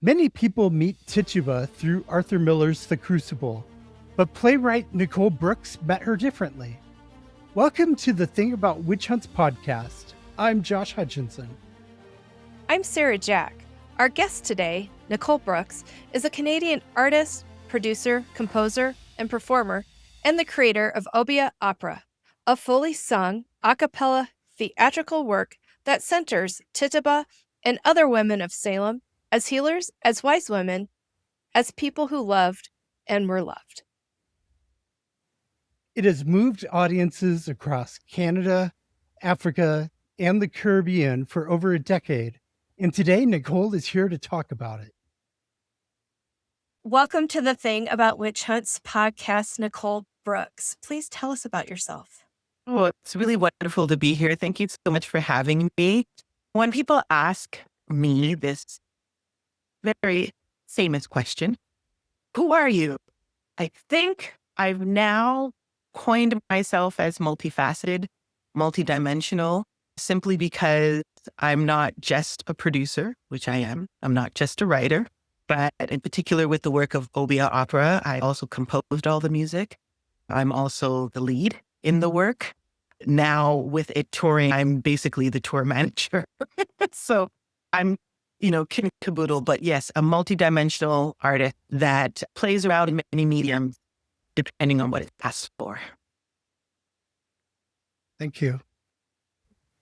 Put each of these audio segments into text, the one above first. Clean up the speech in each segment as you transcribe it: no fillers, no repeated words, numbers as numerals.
Many people meet Tituba through Arthur Miller's The Crucible, but playwright Nicole Brooks met her differently. Welcome to the Thing About Witch Hunts podcast. I'm Josh Hutchinson. I'm Sarah Jack. Our guest today, Nicole Brooks, is a Canadian artist, producer, composer, and performer, and the creator of Obeah Opera, a fully sung, a cappella theatrical work that centers Tituba and other women of Salem as healers, as wise women, as people who loved and were loved. It has moved audiences across Canada, Africa, and the Caribbean for over a decade, and today Nicole is here to talk about it. Welcome to the Thing About Witch Hunts podcast, Nicole Brooks. Please tell us about yourself. Oh, it's really wonderful to be here. Thank you so much for having me. When people ask me this very famous question, who are you? I think I've now coined myself as multifaceted, multidimensional, simply because I'm not just a producer, which I am. I'm not just a writer, but in particular with the work of Obeah Opera, I also composed all the music. I'm also the lead in the work. Now with it touring, I'm basically the tour manager. So I'm, kid and caboodle, but yes, a multidimensional artist that plays around in many mediums, depending on what it's asked for. Thank you.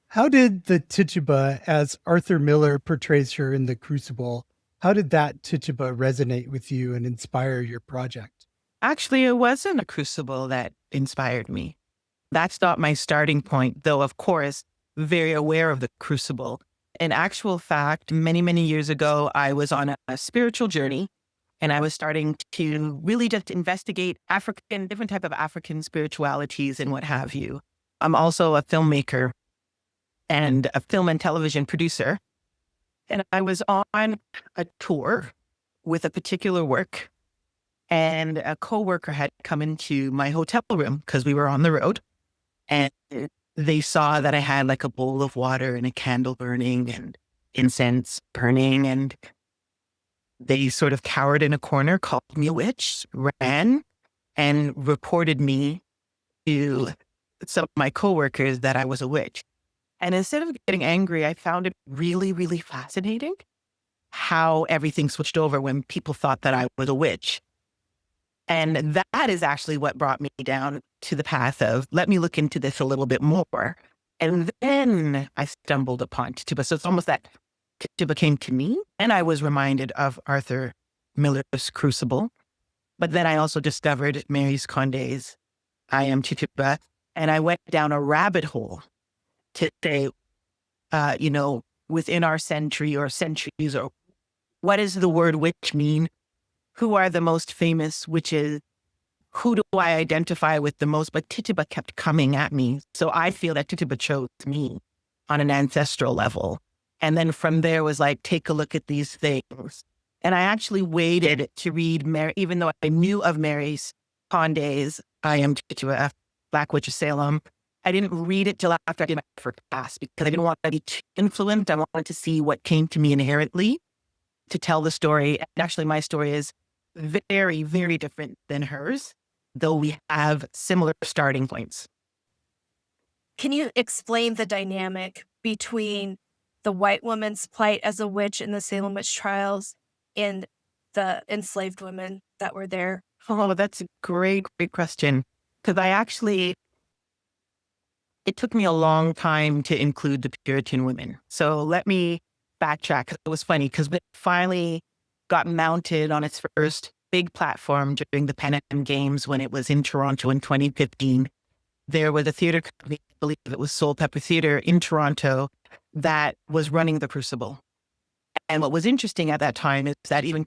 How did the Tituba, as Arthur Miller portrays her in The Crucible, how did that Tituba resonate with you and inspire your project? Actually, it wasn't a Crucible that inspired me. That's not my starting point, though, of course, very aware of the Crucible. In actual fact, many, many years ago, I was on a spiritual journey, and I was starting to really just investigate different type of African spiritualities and what have you. I'm also a filmmaker and a film and television producer. And I was on a tour with a particular work, and a coworker had come into my hotel room because we were on the road. And they saw that I had like a bowl of water and a candle burning and incense burning. And they sort of cowered in a corner, called me a witch, ran, and reported me to some of my coworkers that I was a witch. And instead of getting angry, I found it really, really fascinating how everything switched over when people thought that I was a witch. And that is actually what brought me down to the path of, let me look into this a little bit more. And then I stumbled upon Tituba. So it's almost that Tituba came to me, and I was reminded of Arthur Miller's Crucible. But then I also discovered Maryse Condé's I Am Tituba. And I went down a rabbit hole to say, within our century or centuries, or what does the word witch mean? Who are the most famous witches? Who do I identify with the most? But Tituba kept coming at me. So I feel that Tituba chose me on an ancestral level. And then from there was like, take a look at these things. And I actually waited to read Mary, even though I knew of Maryse Condé's I Am Tituba, Black Witch of Salem. I didn't read it till after I did my first class because I didn't want to be too influenced. I wanted to see what came to me inherently to tell the story. And actually, my story is very, very different than hers, though we have similar starting points. Can you explain the dynamic between the white woman's plight as a witch in the Salem witch trials and the enslaved women that were there? Oh, that's a great, great question. Because it took me a long time to include the Puritan women. So let me backtrack. It was funny because it finally got mounted on its first big platform during the Pan Am Games when it was in Toronto in 2015. There was a theater company, I believe it was Soul Pepper Theater in Toronto, that was running the Crucible. And what was interesting at that time is that even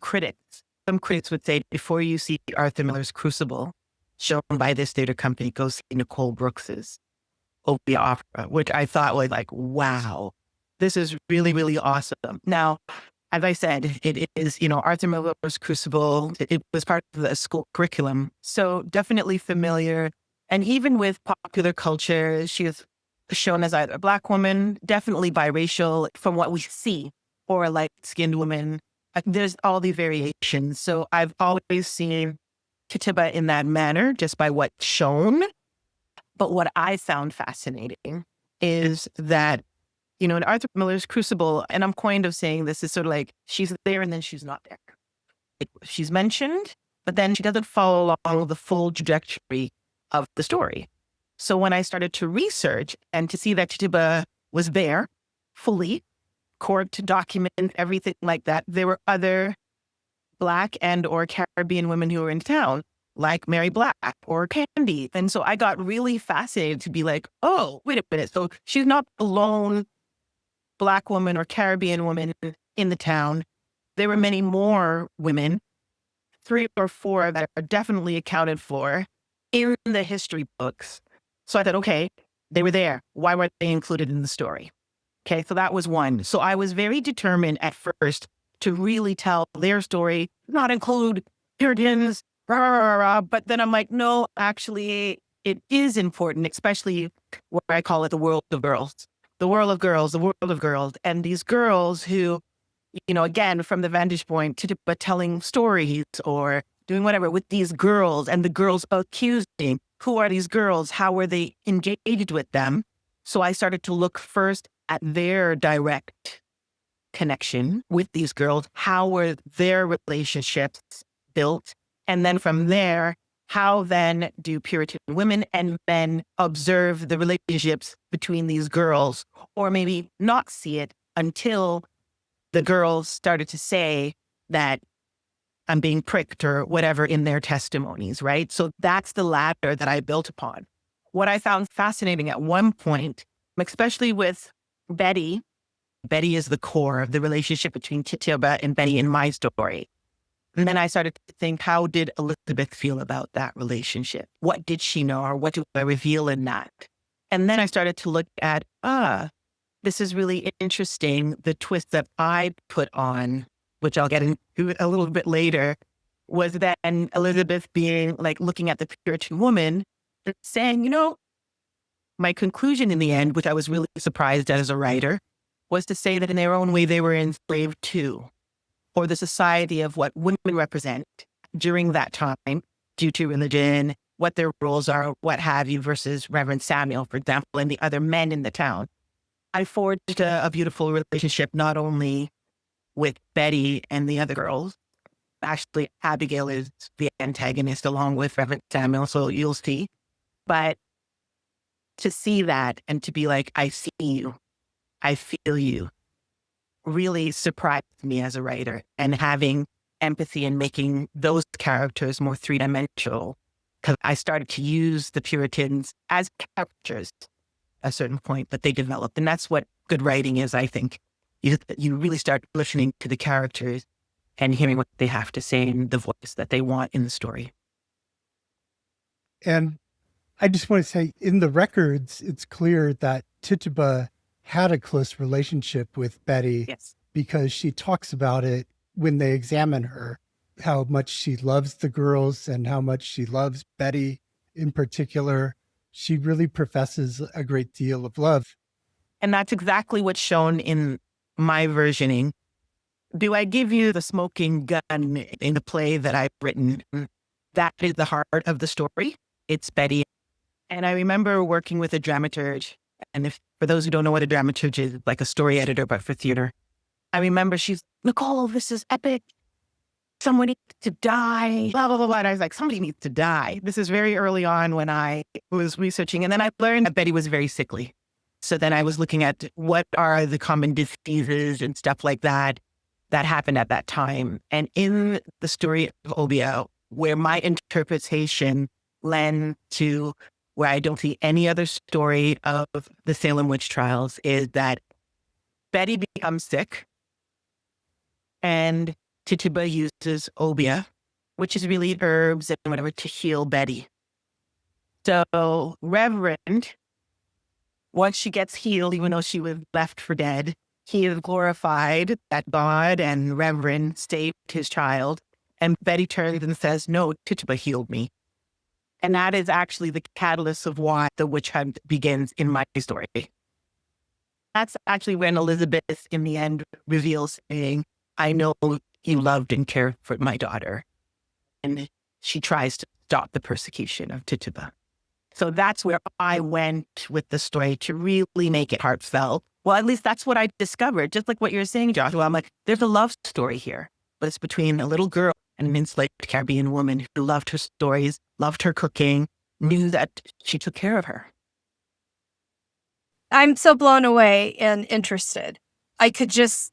some critics would say, before you see Arthur Miller's Crucible shown by this theater company, go see Nicole Brooks's Obeah Opera, which I thought was like, wow, this is really, really awesome. Now, as I said, it is, Arthur Miller's Crucible. It was part of the school curriculum. So definitely familiar. And even with popular culture, she is shown as either a Black woman, definitely biracial from what we see, or a light-skinned woman, There's all the variations. So I've always seen Tituba in that manner, just by what's shown. But what I found fascinating is that, in Arthur Miller's Crucible, and I'm kind of saying this is sort of like she's there and then she's not there. She's mentioned, but then she doesn't follow along the full trajectory of the story. So when I started to research and to see that Tituba was there fully, court document, everything like that, there were other Black and or Caribbean women who were in town, like Mary Black or Candy. And so I got really fascinated to be like, oh, wait a minute. So she's not the lone Black woman or Caribbean woman in the town. There were many more women, 3 or 4 that are definitely accounted for in the history books. So I thought, okay, they were there. Why weren't they included in the story? Okay, so that was one. So I was very determined at first to really tell their story, not include Puritans, rah, rah, rah, rah. But then I'm like, no, actually, it is important, especially what I call it the world of girls. The world of girls, the world of girls. And these girls who, again, from the vantage point, but telling stories or doing whatever with these girls and the girls accusing. Who are these girls? How were they engaged with them? So I started to look first at their direct connection with these girls. How were their relationships built? And then from there, how then do Puritan women and men observe the relationships between these girls, or maybe not see it until the girls started to say that I'm being pricked or whatever in their testimonies, right? So that's the ladder that I built upon. What I found fascinating at one point, especially with Betty is the core of the relationship between Tituba and Betty in my story. And then I started to think, how did Elizabeth feel about that relationship? What did she know, or what do I reveal in that? And then I started to look at, this is really interesting. The twist that I put on, which I'll get into a little bit later, was then Elizabeth being like looking at the Puritan woman and saying, my conclusion in the end, which I was really surprised at as a writer, was to say that in their own way, they were enslaved too, or the society of what women represent during that time due to religion, what their roles are, what have you, versus Reverend Samuel, for example, and the other men in the town. I forged a beautiful relationship, not only with Betty and the other girls. Actually, Abigail is the antagonist along with Reverend Samuel, so you'll see. But to see that and to be like, I see you, I feel you, really surprised me as a writer, and having empathy and making those characters more three-dimensional, because I started to use the Puritans as characters at a certain point, but they developed. And that's what good writing is, I think. You really start listening to the characters and hearing what they have to say in the voice that they want in the story. And I just want to say, in the records, it's clear that Tituba had a close relationship with Betty. Yes. Because she talks about it when they examine her, how much she loves the girls and how much she loves Betty in particular. She really professes a great deal of love. And that's exactly what's shown in my versioning. Do I give you the smoking gun in the play that I've written? That is the heart of the story. It's Betty. And I remember working with a dramaturge. And for those who don't know what a dramaturge is, it's like a story editor, but for theater. I remember she's, Nicole, this is epic. Someone needs to die, blah, blah, blah, blah. And I was like, somebody needs to die. This is very early on when I was researching. And then I learned that Betty was very sickly. So then I was looking at what are the common diseases and stuff like that happened at that time. And in the story of Obeah, where my interpretation led to where I don't see any other story of the Salem witch trials, is that Betty becomes sick and Tituba uses Obeah, which is really herbs and whatever, to heal Betty. So Reverend, once she gets healed, even though she was left for dead, he is glorified that God and Reverend saved his child. And Betty turns and says, no, Tituba healed me. And that is actually the catalyst of why the witch hunt begins in my story. That's actually when Elizabeth, in the end, reveals saying, I know you loved and cared for my daughter. And she tries to stop the persecution of Tituba. So that's where I went with the story to really make it heartfelt. Well, at least that's what I discovered. Just like what you're saying, Joshua, I'm like, there's a love story here, but it's between a little girl and an enslaved Caribbean woman who loved her stories, loved her cooking, knew that she took care of her. I'm so blown away and interested. I could just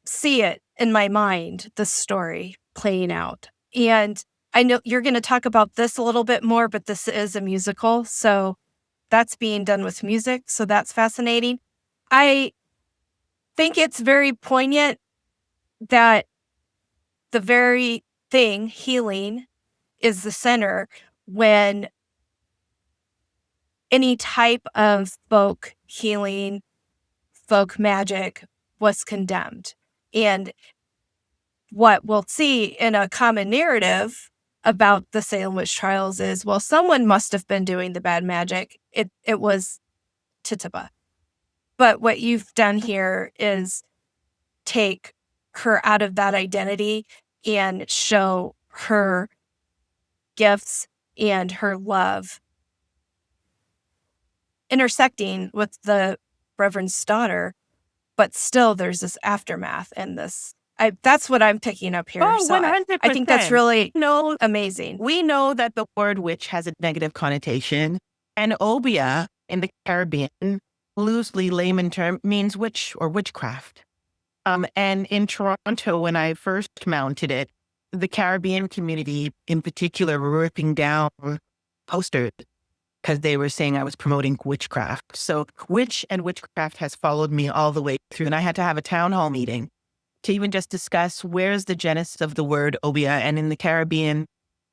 see it in my mind, the story playing out. And I know you're going to talk about this a little bit more, but this is a musical. So that's being done with music. So that's fascinating. I think it's very poignant that the very thing, healing, is the center when any type of folk healing, folk magic was condemned. And what we'll see in a common narrative about the Salem witch trials is, well, someone must have been doing the bad magic. It was Tituba. But what you've done here is take her out of that identity and show her gifts and her love intersecting with the Reverend's daughter, but still there's this aftermath and this. That's what I'm picking up here. Oh, So 100%. I think that's really No, amazing. we know that the word witch has a negative connotation, and Obeah in the Caribbean, loosely layman term, means witch or witchcraft. And in Toronto, when I first mounted it, the Caribbean community in particular were ripping down posters because they were saying I was promoting witchcraft. So witch and witchcraft has followed me all the way through. And I had to have a town hall meeting to even just discuss where's the genesis of the word Obeah. And in the Caribbean,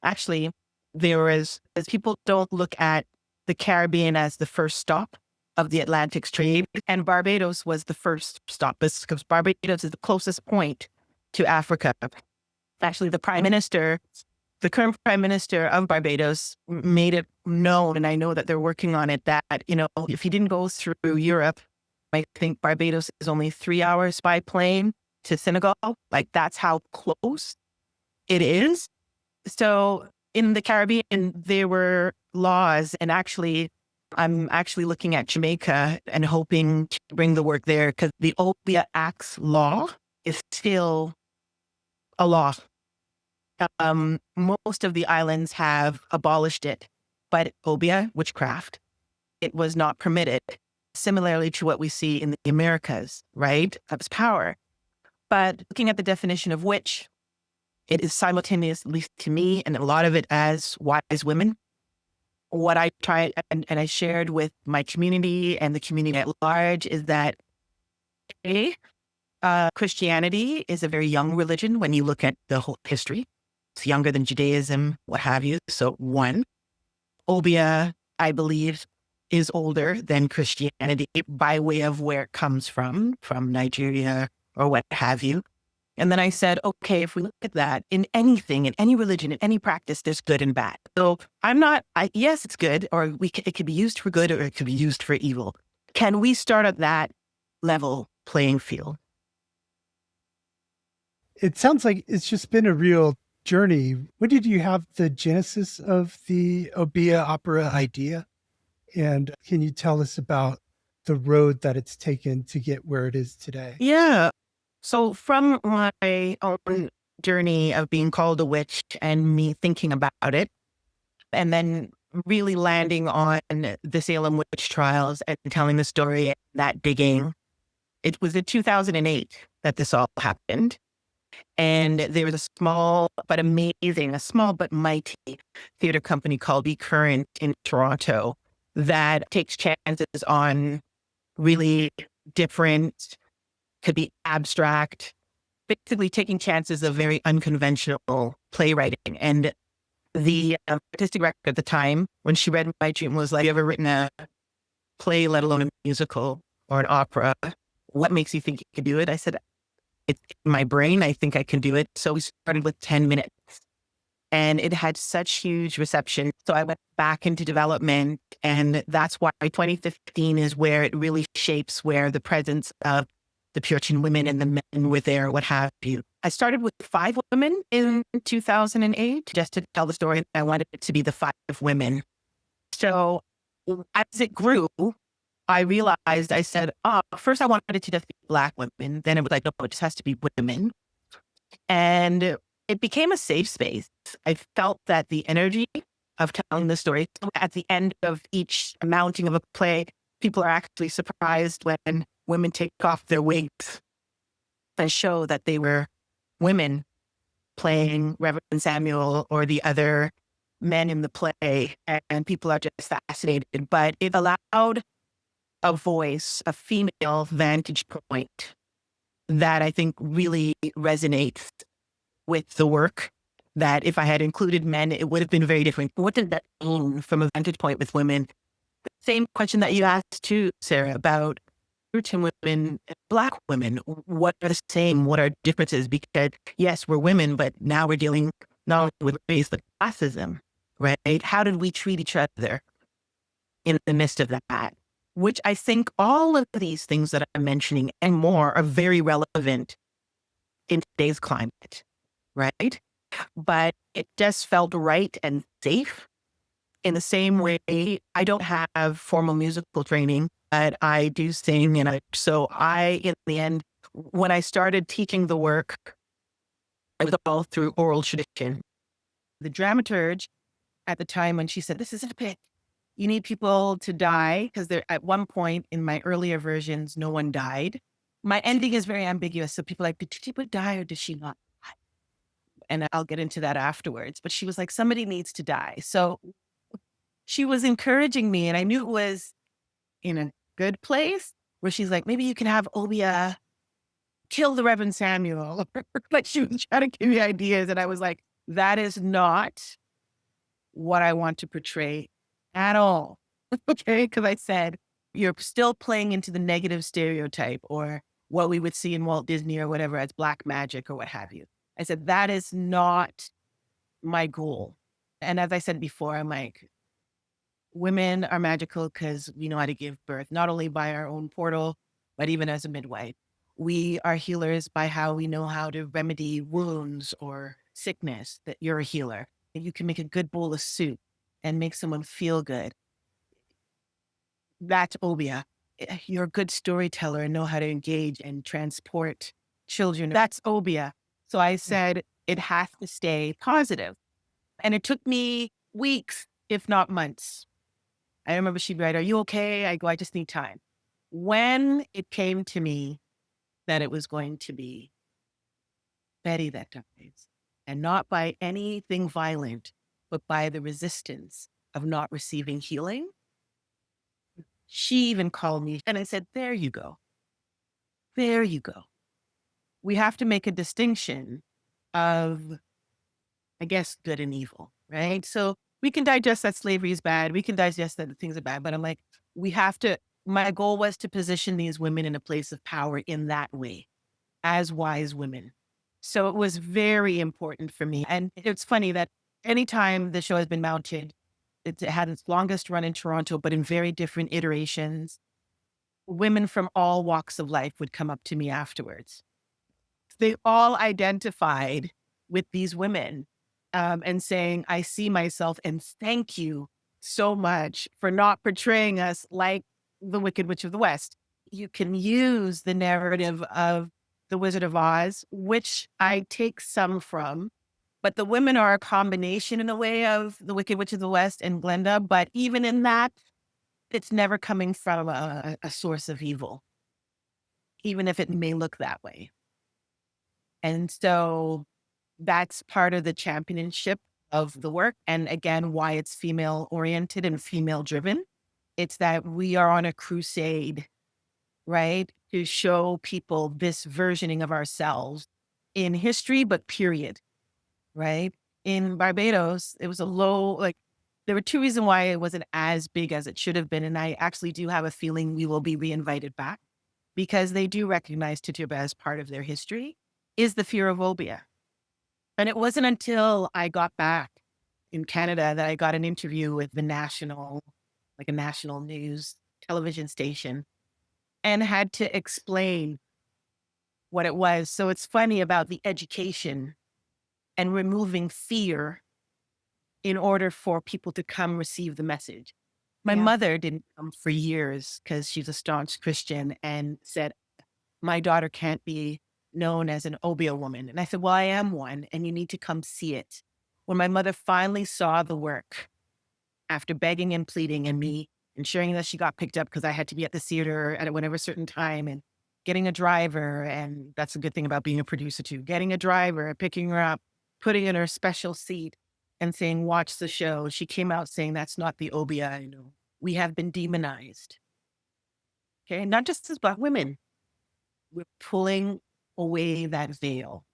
actually, as people don't look at the Caribbean as the first stop of the Atlantic trade, and Barbados was the first stop because Barbados is the closest point to Africa. Actually, the current prime minister of Barbados made it known, and I know that they're working on it, that, if you didn't go through Europe, I think Barbados is only 3 hours by plane to Senegal. Like, that's how close it is. So in the Caribbean, there were laws, and actually, I'm actually looking at Jamaica and hoping to bring the work there because the Obeah Acts law is still a law. Most of the islands have abolished it, but Obeah, witchcraft, it was not permitted. Similarly to what we see in the Americas, right? Of power. But looking at the definition of witch, it is simultaneous, at least to me, and a lot of it as wise women. What I tried and I shared with my community and the community at large is that Christianity is a very young religion when you look at the whole history. It's younger than Judaism, what have you. So one, Obeah, I believe, is older than Christianity by way of where it comes from Nigeria or what have you. And then I said, okay, if we look at that in anything, in any religion, in any practice, there's good and bad. So yes, it's good, or it could be used for good or it could be used for evil. Can we start at that level playing field? It sounds like it's just been a real journey. When did you have the genesis of the Obeah Opera idea? And can you tell us about the road that it's taken to get where it is today? Yeah. So from my own journey of being called a witch and me thinking about it, and then really landing on the Salem witch trials and telling the story and that digging, it was in 2008 that this all happened. And there was a small but mighty theater company called Puritan in Toronto that takes chances on really different, could be abstract, basically taking chances of very unconventional playwriting. And the artistic director at the time, when she read my dream, was like, "Have you ever written a play, let alone a musical or an opera? What makes you think you could do it?" I said, "It's in my brain. I think I can do it." So we started with 10 minutes and it had such huge reception. So I went back into development, and that's why 2015 is where it really shapes, where the presence of the Puritan women and the men were there, what have you. I started with 5 women in 2008, just to tell the story. I wanted it to be the 5 women. So as it grew, I realized, I said, first I wanted it to just be Black women. Then it was like, no, it just has to be women. And it became a safe space. I felt that the energy of telling the story, so at the end of each mounting of a play, people are actually surprised when women take off their wigs and show that they were women playing Reverend Samuel or the other men in the play. And people are just fascinated. But it allowed a voice, a female vantage point that I think really resonates with the work, that if I had included men, it would have been very different. What did that mean from a vantage point with women? The same question that you asked too, Sarah, about Puritan women, Black women. What are the same? What are differences? Because yes, we're women, but now we're dealing not only with race, but classism, right? How did we treat each other in the midst of that? Which I think all of these things that I'm mentioning and more are very relevant in today's climate, right? But it just felt right and safe. In the same way, I don't have formal musical training, but I do sing. So in the end, when I started teaching the work, it was all through oral tradition. The dramaturge at the time, when she said, this is epic, you need people to die, because at one point in my earlier versions, no one died. My ending is very ambiguous. So people are like, did Tituba die or did she not die? And I'll get into that afterwards. But she was like, somebody needs to die. So she was encouraging me, and I knew it was in a good place, where she's like, maybe you can have Obeah kill the Reverend Samuel. Like, she was trying to give me ideas. And I was like, that is not what I want to portray at all. Okay. Because I said, you're still playing into the negative stereotype, or what we would see in Walt Disney or whatever as black magic or what have you. I said, that is not my goal. And as I said before, I'm like, women are magical because we know how to give birth, not only by our own portal, but even as a midwife. We are healers by how we know how to remedy wounds or sickness, that you're a healer. You can make a good bowl of soup and make someone feel good. That's Obeah. You're a good storyteller and know how to engage and transport children. That's Obeah. So I said, it has to stay positive. And it took me weeks, if not months. I remember she'd write, are you okay? I go, I just need time. When it came to me that it was going to be Betty that dies, and not by anything violent, but by the resistance of not receiving healing, she even called me and I said, there you go. There you go. We have to make a distinction of, I guess, good and evil, right? So we can digest that slavery is bad. We can digest that things are bad. But I'm like, my goal was to position these women in a place of power in that way, as wise women. So it was very important for me. And it's funny that anytime the show has been mounted, it had its longest run in Toronto, but in very different iterations. Women from all walks of life would come up to me afterwards. They all identified with these women and saying, I see myself, and thank you so much for not portraying us like the Wicked Witch of the West. You can use the narrative of the Wizard of Oz, which I take some from, but the women are a combination in a way of the Wicked Witch of the West and Glenda. But even in that, it's never coming from a source of evil, even if it may look that way. And so that's part of the championship of the work. And again, why it's female oriented and female driven. It's that we are on a crusade, right? To show people this versioning of ourselves in history, but period, right? In Barbados, it was there were 2 reasons why it wasn't as big as it should have been. And I actually do have a feeling we will be reinvited back, because they do recognize Tituba as part of their history, is the fear of Obeah. And it wasn't until I got back in Canada that I got an interview with a national news television station, and had to explain what it was. So it's funny about the education and removing fear in order for people to come receive the message. My Yeah. mother didn't come for years because she's a staunch Christian and said, my daughter can't be known as an Obeah woman. And I said, well, I am one, and you need to come see it. When my mother finally saw the work, after begging and pleading and me ensuring that she got picked up because I had to be at the theater at whatever certain time and getting a driver. And that's a good thing about being a producer too, getting a driver, picking her up, putting in her special seat and saying, watch the show. She came out saying, that's not the Obeah I know. We have been demonized. Okay. And not just as Black women, we're pulling away that veil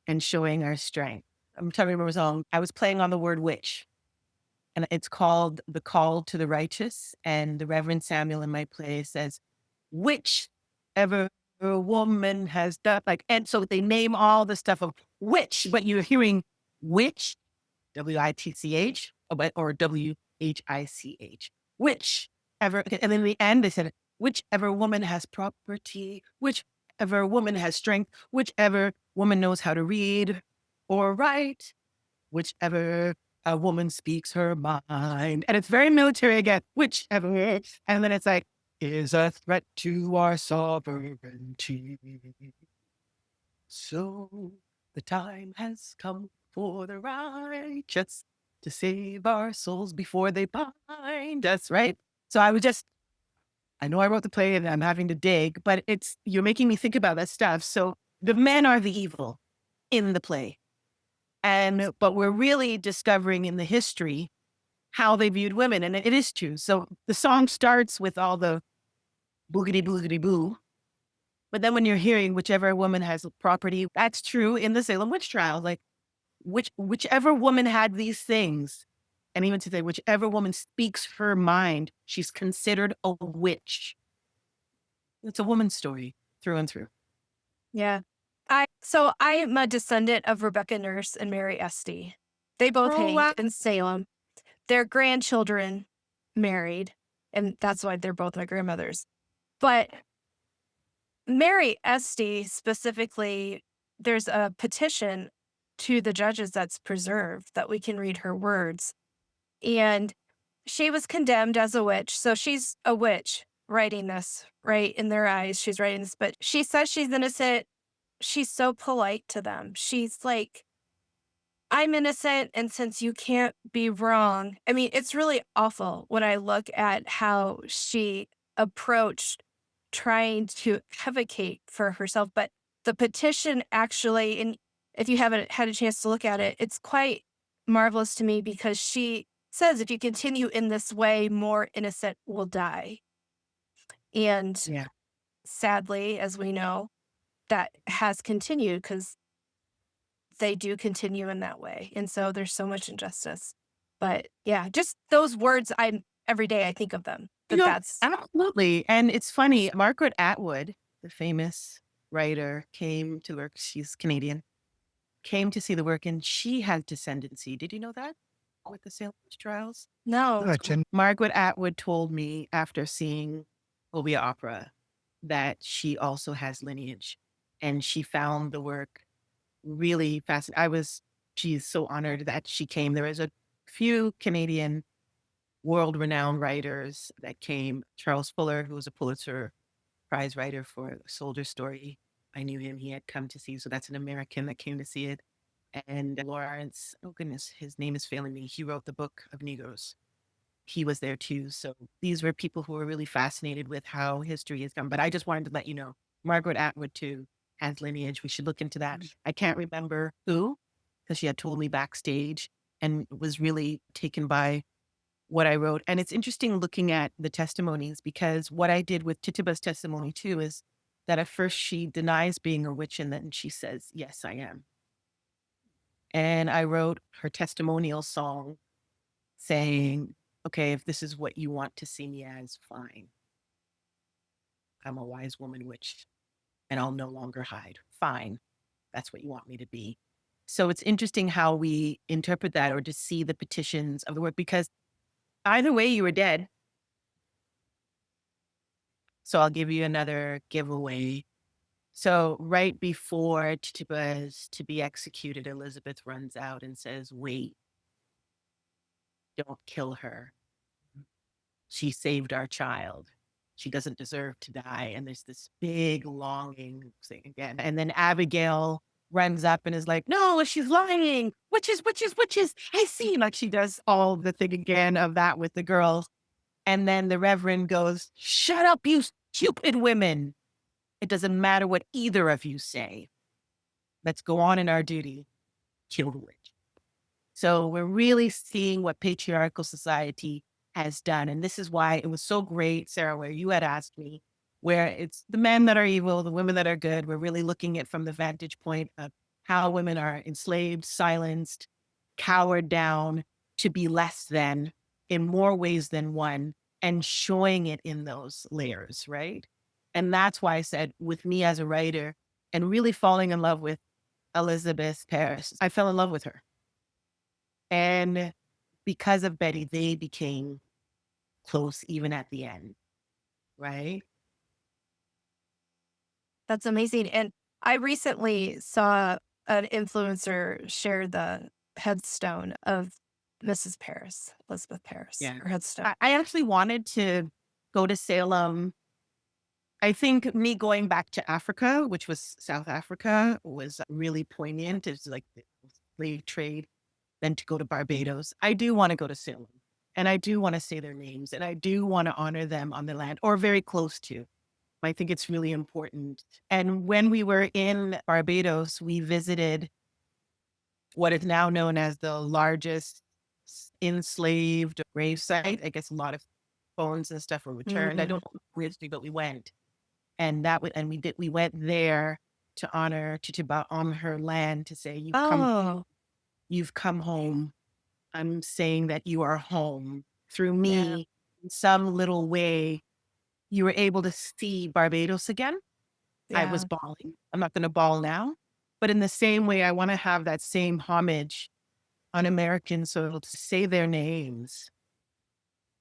and showing our strength. I'm trying to remember a song. I was playing on the word witch, and it's called The Call to the Righteous. And the Reverend Samuel in my play says, whichever woman has done, like, and so they name all the stuff of witch, but you're hearing witch, W-I-T-C-H, or W-H-I-C-H, whichever. And in the end, they said, whichever woman has property, whichever woman has strength, whichever woman knows how to read or write, whichever a woman speaks her mind. And it's very military again, whichever. And then it's like, is a threat to our sovereignty. So the time has come for the righteous to save our souls before they bind us, right? So I know I wrote the play and I'm having to dig, but you're making me think about that stuff. So the men are the evil in the play. But we're really discovering in the history how they viewed women. And it is true. So the song starts with all the boogity boogity boo. But then when you're hearing whichever woman has property, that's true in the Salem witch trial. Like whichever woman had these things, and even today, whichever woman speaks her mind, she's considered a witch. It's a woman's story through and through. Yeah. I am a descendant of Rebecca Nurse and Mary Esty. They both hanged in Salem. Their grandchildren married, and that's why they're both my grandmothers. But Mary Esty specifically, there's a petition to the judges that's preserved that we can read her words. And she was condemned as a witch. So she's a witch writing this, right? In their eyes, she's writing this, but she says she's innocent. She's so polite to them. She's like, I'm innocent, and since you can't be wrong. I mean, it's really awful when I look at how she approached trying to advocate for herself. But the petition actually, and if you haven't had a chance to look at it, it's quite marvelous to me because she says if you continue in this way, more innocent will die. And Yeah. sadly, as we know, that has continued because they do continue in that way. And so there's so much injustice. But yeah, just those words, every day I think of them. That's absolutely. And it's funny, Margaret Atwood, the famous writer, came to work. She's Canadian, came to see the work, and she had descendancy. Did you know that with the Salem witch trials? no. Margaret Atwood told me after seeing Obeah Opera that she also has lineage, and she found the work really fascinating. She's so honored that she came. There was a few Canadian world-renowned writers that came. Charles Fuller, who was a Pulitzer Prize writer for A Soldier Story. I knew him. He had come to see, so that's an American that came to see it. And Lawrence, oh goodness, his name is failing me. He wrote the Book of Negroes. He was there too. So these were people who were really fascinated with how history has come. But I just wanted to let you know, Margaret Atwood too has lineage. We should look into that. I can't remember who, because she had told me backstage and was really taken by what I wrote. And it's interesting looking at the testimonies, because what I did with Tituba's testimony too is that at first she denies being a witch, and then she says, yes, I am. And I wrote her testimonial song saying, okay, if this is what you want to see me as, fine. I'm a wise woman witch, and I'll no longer hide. Fine. That's what you want me to be. So it's interesting how we interpret that, or to see the petitions of the work, because either way, you were dead. So I'll give you another giveaway. So right before Tituba is to be executed, Elizabeth runs out and says, "Wait, don't kill her. She saved our child. She doesn't deserve to die." And there's this big longing thing again. And then Abigail runs up and is like, "No, she's lying. Witches, witches, witches. I see." Like she does all the thing again of that with the girls. And then the Reverend goes, "Shut up, you stupid women. It doesn't matter what either of you say. Let's go on in our duty. Kill the witch." So we're really seeing what patriarchal society has done. And this is why it was so great, Sarah, where you had asked me, where it's the men that are evil, the women that are good. We're really looking at from the vantage point of how women are enslaved, silenced, cowered down to be less than in more ways than one, and showing it in those layers, right? And that's why I said, with me as a writer and really falling in love with Elizabeth Paris, I fell in love with her. And because of Betty, they became close even at the end, right? That's amazing. And I recently saw an influencer share the headstone of Mrs. Paris, Elizabeth Paris, Yeah. her headstone. I actually wanted to go to Salem. I think me going back to Africa, which was South Africa, was really poignant. It's like the slave trade. Then to go to Barbados. I do want to go to Salem, and I do want to say their names, and I do want to honor them on the land or very close to. I think it's really important. And when we were in Barbados, we visited what is now known as the largest enslaved grave site. I guess a lot of bones and stuff were returned. I Mhm. don't know where, but we went, and that was, and we went there to honor Tituba on her land to say, Oh, you've come home. I'm saying that you are home through yeah. me in some little way. You were able to see Barbados again. I was Yeah. bawling. I'm not going to bawl now, but in the same way, I want to have that same homage on American soil to say their names.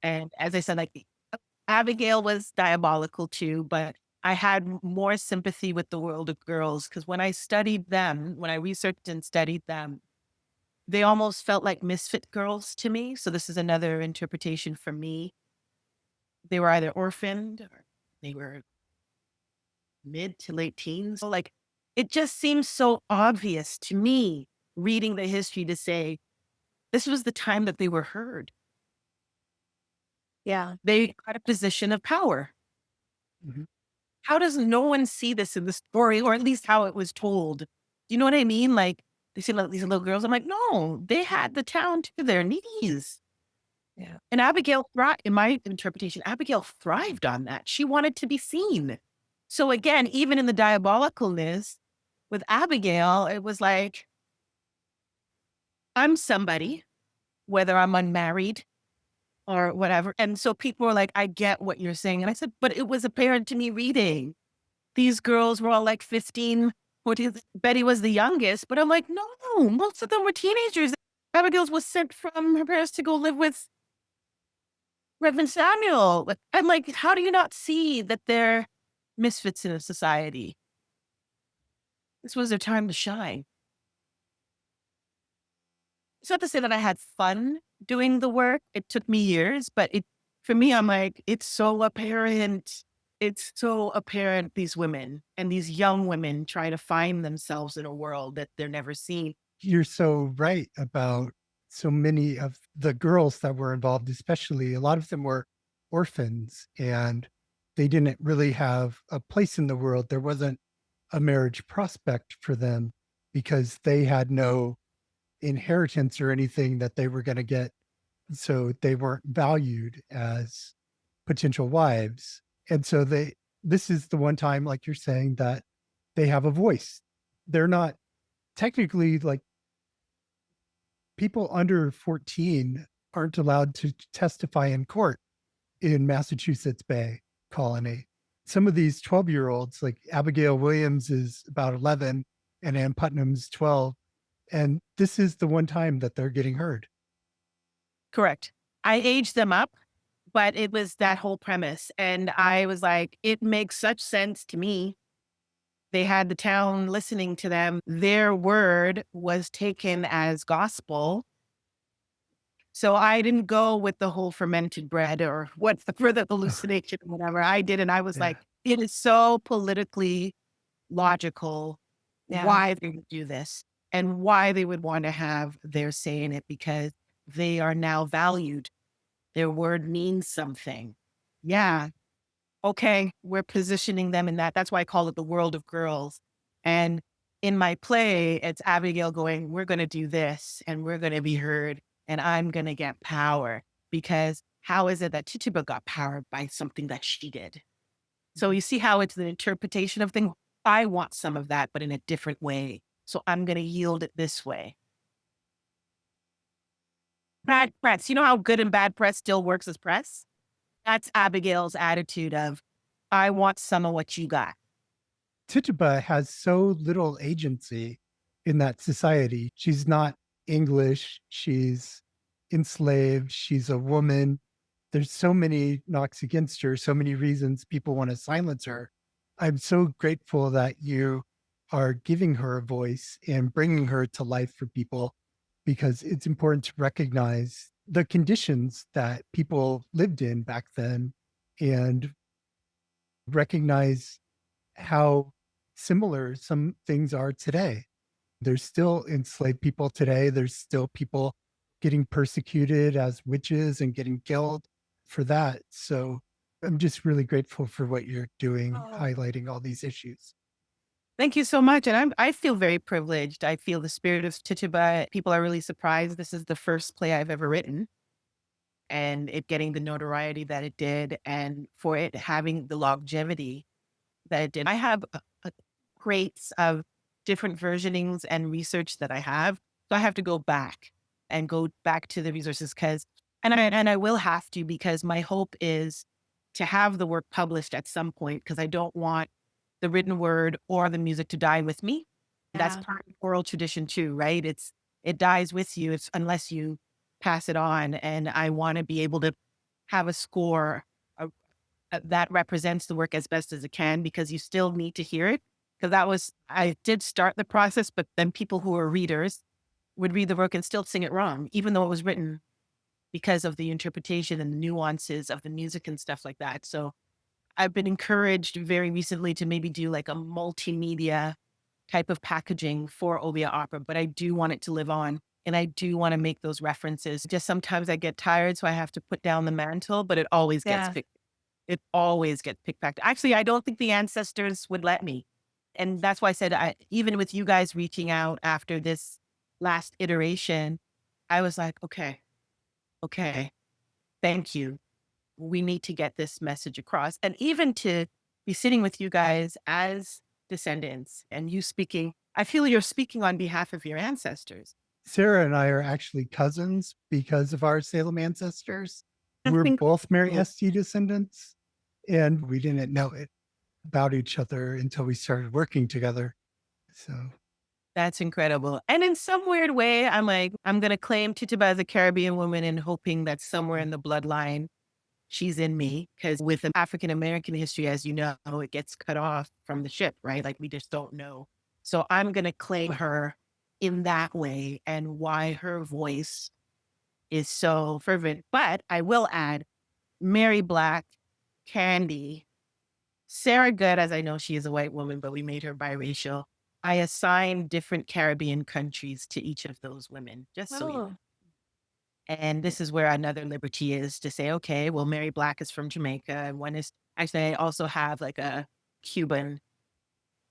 And as I said, like Abigail was diabolical too, but I had more sympathy with the world of girls because when I studied them, when I researched and studied them, they almost felt like misfit girls to me. So this is another interpretation for me. They were either orphaned or they were mid to late teens. So like it just seems so obvious to me reading the history to say this was the time that they were heard. Yeah. They had a position of power. Mhm. How does no one see this in the story, or at least how it was told? Do you know what I mean? Like they see like these little girls. I'm like, no, they had the town to their knees. Yeah. And Abigail thrived, in my interpretation, Abigail thrived on that. She wanted to be seen. So again, even in the diabolicalness with Abigail, it was like, I'm somebody, whether I'm unmarried or whatever. And so people were like, I get what you're saying. And I said, but it was apparent to me reading. These girls were all like 15, 14. Betty was the youngest, but I'm like, no, most of them were teenagers. Abigail was sent from her parents to go live with Reverend Samuel. I'm like, how do you not see that they're misfits in a society? This was their time to shine. It's not to say that I had fun doing the work. It took me years, but for me, I'm like, it's so apparent. It's so apparent, these women and these young women trying to find themselves in a world that they're never seen. You're so right about so many of the girls that were involved, especially a lot of them were orphans and they didn't really have a place in the world. There wasn't a marriage prospect for them because they had no inheritance or anything that they were going to get. So they weren't valued as potential wives. And so this is the one time, like you're saying, that they have a voice. They're not technically like people under 14 aren't allowed to testify in court in Massachusetts Bay Colony. Some of these 12-year-olds, like Abigail Williams is about 11 and Ann Putnam's 12. And this is the one time that they're getting heard. Correct. I aged them up, but it was that whole premise. And I was like, it makes such sense to me They had the town listening to them. Their word was taken as gospel. So I didn't go with the whole fermented bread or what's the further hallucination, or whatever. I did. And I was Yeah. like, it is so politically logical Yeah. why they would do this and why they would want to have their say in it, because they are now valued. Their word means something. Yeah. Okay. We're positioning them in that. That's why I call it the world of girls. And in my play, it's Abigail going, we're going to do this and we're going to be heard and I'm going to get power, because how is it that Tituba got power? By something that she did. So you see how it's an interpretation of things. I want some of that, but in a different way. So I'm going to yield it this way. Bad press. You know how good and bad press still works as press? That's Abigail's attitude of, I want some of what you got. Tituba has so little agency in that society. She's not English. She's enslaved. She's a woman. There's so many knocks against her, so many reasons people want to silence her. I'm so grateful that you are giving her a voice and bringing her to life for people, because it's important to recognize the conditions that people lived in back then and recognize how similar some things are today. There's still enslaved people today. There's still people getting persecuted as witches and getting killed for that. So I'm just really grateful for what you're doing, Oh, highlighting all these issues. Thank you so much. And I feel very privileged. I feel the spirit of Tituba. People are really surprised. This is the first play I've ever written, and it getting the notoriety that it did, and for it having the longevity that it did. I have crates of different versionings and research that I have. So I have to go back to the resources, and I will have to, because my hope is to have the work published at some point, because I don't want the written word or the music to die with me. That's yeah. part of oral tradition too, right? It dies with you. It's unless you pass it on. And I want to be able to have a score that represents the work as best as it can, because you still need to hear it. Because I did start the process, but then people who are readers would read the work and still sing it wrong, even though it was written, because of the interpretation and the nuances of the music and stuff like that. So I've been encouraged very recently to maybe do like a multimedia type of packaging for Obeah Opera, but I do want it to live on. And I do want to make those references. Just sometimes I get tired, so I have to put down the mantle, but it always gets Yeah. picked. It always gets picked back. Actually, I don't think the ancestors would let me. And that's why I said, even with you guys reaching out after this last iteration, I was like, okay, thank you. We need to get this message across. And even to be sitting with you guys as descendants and you speaking, I feel you're speaking on behalf of your ancestors. Sarah and I are actually cousins because of our Salem ancestors. We're Think, both Mary ST descendants, and we didn't know it about each other until we started working together. So that's incredible. And in some weird way, I'm like, I'm going to claim Tituba as a Caribbean woman and hoping that somewhere in the bloodline, she's in me. Because with African American history, as you know, it gets cut off from the ship, right? Like we just don't know. So I'm going to claim her in that way, and why her voice is so fervent. But I will add Mary Black, Candy, Sarah Good, as I know she is a white woman, but we made her biracial. I assigned different Caribbean countries to each of those women, just so you know. Oh, And this is where another liberty is to say, okay, well, Mary Black is from Jamaica. And one is actually, I also have like a Cuban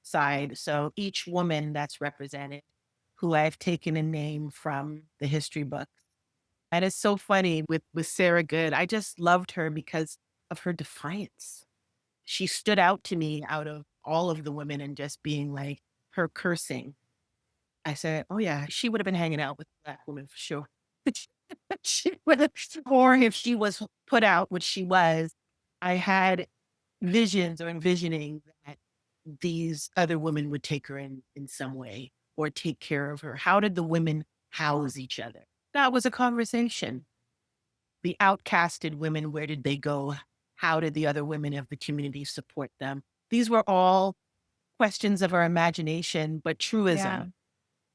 side. So each woman that's represented, who I've taken a name from the history books. And it's so funny with Sarah Good. I just loved her because of her defiance. She stood out to me out of all of the women, and just being like her cursing. I said, oh yeah, she would have been hanging out with Black women for sure. She would have, or if she was put out, which she was, I had visions or envisioning that these other women would take her in some way or take care of her. How did the women house each other? That was a conversation. The outcasted women, where did they go? How did the other women of the community support them? These were all questions of our imagination, but truism.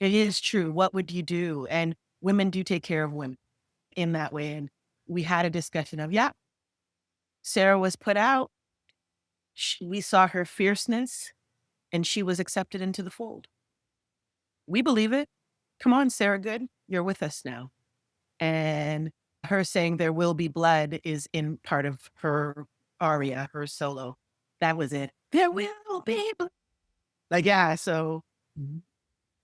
Yeah. It is true. What would you do? And women do take care of women in that way. And we had a discussion of, yeah, Sarah was put out. We saw her fierceness and she was accepted into the fold. We believe it. Come on, Sarah Good, you're with us now. And her saying there will be blood is in part of her aria, her solo. That was it. There will be blood. Like, yeah, so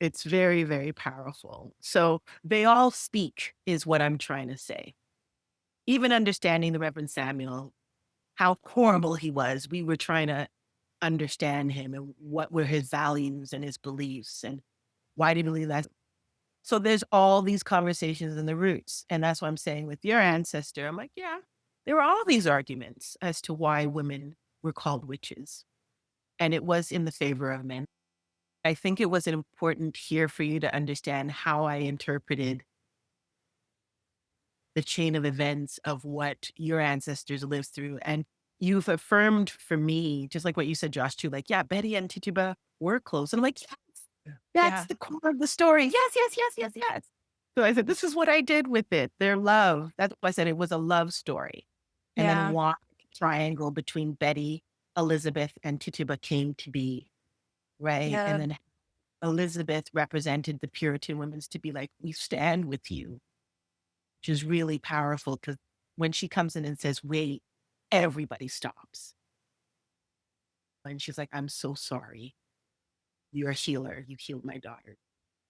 it's very, very powerful. So they all speak is what I'm trying to say. Even understanding the Reverend Samuel, how horrible he was, we were trying to understand him and what were his values and his beliefs and why did he believe that. So there's all these conversations in the roots. And that's what I'm saying with your ancestor. I'm like, yeah, there were all these arguments as to why women were called witches. And it was in the favor of men. I think it was important here for you to understand how I interpreted the chain of events of what your ancestors lived through. And you've affirmed for me, just like what you said, Josh, too, like, yeah, Betty and Tituba were close. And I'm like, yes, that's the core of the story. Yes, yes, yes, yes, yes. So I said, this is what I did with it. Their love. That's why I said it was a love story. And then one triangle between Betty, Elizabeth, and Tituba came to be, right? Yeah. And then Elizabeth represented the Puritan women to be like, we stand with you, which is really powerful because when she comes in and says, wait, everybody stops. And she's like, I'm so sorry. You're a healer. You healed my daughter.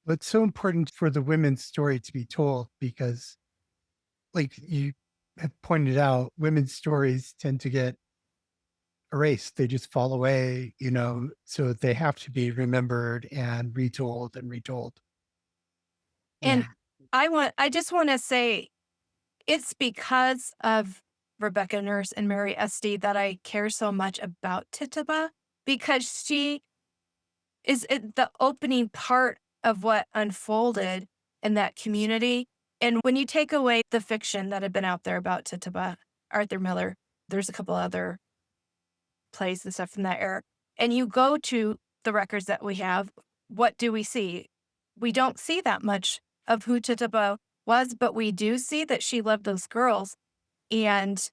But it's so important for the women's story to be told because, like you have pointed out, women's stories tend to get erased. They just fall away, so they have to be remembered and retold and retold. And I just want to say it's because of Rebecca Nurse and Mary Esty that I care so much about Tituba because she is the opening part of what unfolded in that community. And when you take away the fiction that had been out there about Tituba, Arthur Miller, there's a couple other plays and stuff from that era, and you go to the records that we have, what do we see? We don't see that much of who Tituba was, but we do see that she loved those girls. And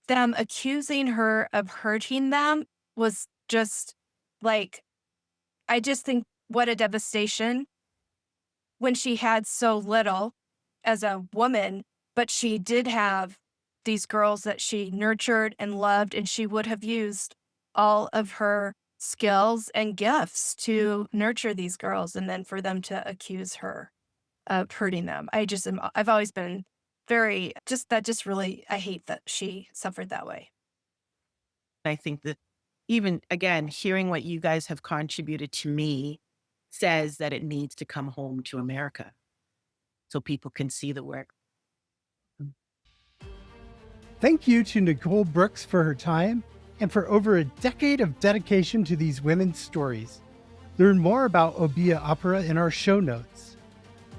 them accusing her of hurting them was just like, I just think what a devastation when she had so little as a woman, but she did have these girls that she nurtured and loved, and she would have used all of her skills and gifts to nurture these girls, and then for them to accuse her of hurting them. I've always been very, I hate that she suffered that way. I think that even, again, hearing what you guys have contributed to me says that it needs to come home to America so people can see the work. Thank you to Nicole Brooks for her time and for over a decade of dedication to these women's stories. Learn more about Obeah Opera in our show notes.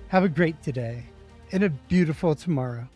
Have a great today and a beautiful tomorrow.